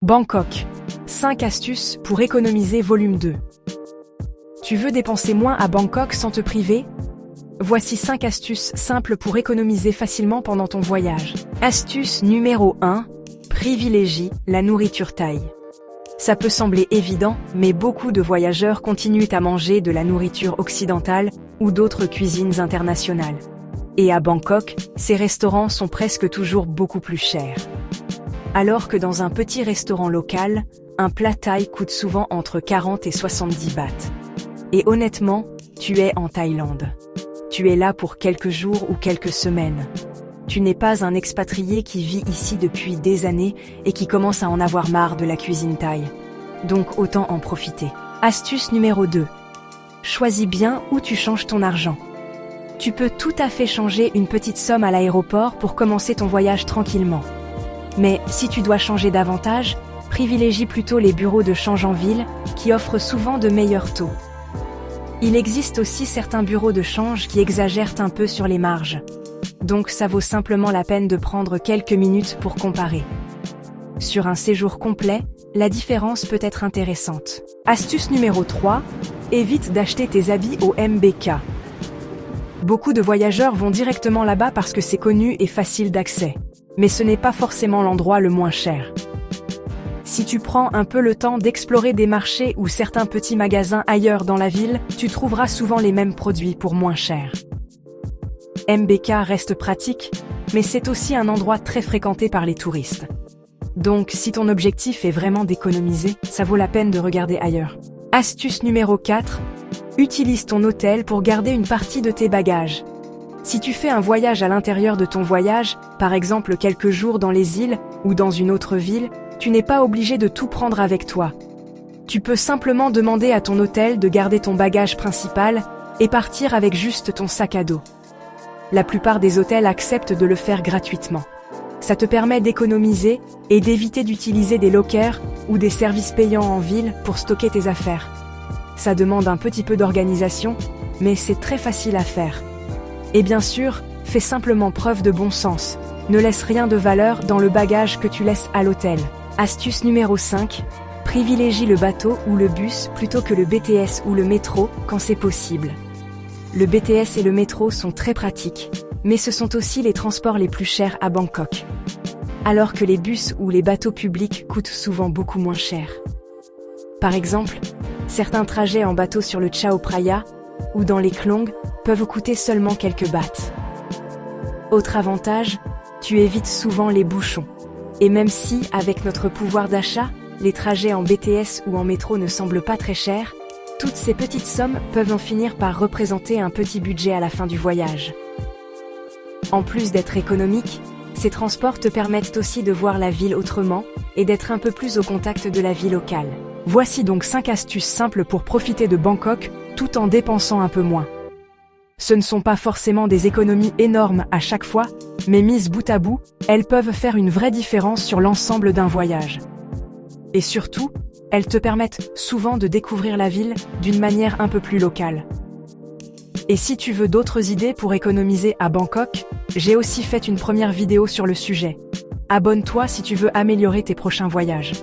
Bangkok. 5 astuces pour économiser volume 2. Tu veux dépenser moins à Bangkok sans te priver? Voici 5 astuces simples pour économiser facilement pendant ton voyage. Astuce numéro 1. Privilégie la nourriture thaï. Ça peut sembler évident, mais beaucoup de voyageurs continuent à manger de la nourriture occidentale ou d'autres cuisines internationales. Et à Bangkok, ces restaurants sont presque toujours beaucoup plus chers. Alors que dans un petit restaurant local, un plat thaï coûte souvent entre 40 et 70 bahts. Et honnêtement, tu es en Thaïlande. Tu es là pour quelques jours ou quelques semaines. Tu n'es pas un expatrié qui vit ici depuis des années et qui commence à en avoir marre de la cuisine thaï. Donc autant en profiter. Astuce numéro 2. Choisis bien où tu changes ton argent. Tu peux tout à fait changer une petite somme à l'aéroport pour commencer ton voyage tranquillement. Mais si tu dois changer davantage, privilégie plutôt les bureaux de change en ville qui offrent souvent de meilleurs taux. Il existe aussi certains bureaux de change qui exagèrent un peu sur les marges. Donc ça vaut simplement la peine de prendre quelques minutes pour comparer. Sur un séjour complet, la différence peut être intéressante. Astuce numéro 3. Évite d'acheter tes habits au MBK. Beaucoup de voyageurs vont directement là-bas parce que c'est connu et facile d'accès. Mais ce n'est pas forcément l'endroit le moins cher. Si tu prends un peu le temps d'explorer des marchés ou certains petits magasins ailleurs dans la ville, tu trouveras souvent les mêmes produits pour moins cher. MBK reste pratique, mais c'est aussi un endroit très fréquenté par les touristes. Donc, si ton objectif est vraiment d'économiser, ça vaut la peine de regarder ailleurs. Astuce numéro 4. Utilise ton hôtel pour garder une partie de tes bagages. Si tu fais un voyage à l'intérieur de ton voyage, par exemple quelques jours dans les îles ou dans une autre ville, tu n'es pas obligé de tout prendre avec toi. Tu peux simplement demander à ton hôtel de garder ton bagage principal et partir avec juste ton sac à dos. La plupart des hôtels acceptent de le faire gratuitement. Ça te permet d'économiser et d'éviter d'utiliser des lockers ou des services payants en ville pour stocker tes affaires. Ça demande un petit peu d'organisation, mais c'est très facile à faire. Et bien sûr, fais simplement preuve de bon sens. Ne laisse rien de valeur dans le bagage que tu laisses à l'hôtel. Astuce numéro 5. Privilégie le bateau ou le bus plutôt que le BTS ou le métro quand c'est possible. Le BTS et le métro sont très pratiques, mais ce sont aussi les transports les plus chers à Bangkok. Alors que les bus ou les bateaux publics coûtent souvent beaucoup moins cher. Par exemple, certains trajets en bateau sur le Chao Phraya ou dans les Klong peuvent coûter seulement quelques bahts. Autre avantage, tu évites souvent les bouchons. Et même si, avec notre pouvoir d'achat, les trajets en BTS ou en métro ne semblent pas très chers, toutes ces petites sommes peuvent en finir par représenter un petit budget à la fin du voyage. En plus d'être économiques, ces transports te permettent aussi de voir la ville autrement et d'être un peu plus au contact de la vie locale. Voici donc 5 astuces simples pour profiter de Bangkok tout en dépensant un peu moins. Ce ne sont pas forcément des économies énormes à chaque fois, mais mises bout à bout, elles peuvent faire une vraie différence sur l'ensemble d'un voyage. Et surtout, elles te permettent souvent de découvrir la ville d'une manière un peu plus locale. Et si tu veux d'autres idées pour économiser à Bangkok, j'ai aussi fait une première vidéo sur le sujet. Abonne-toi si tu veux améliorer tes prochains voyages.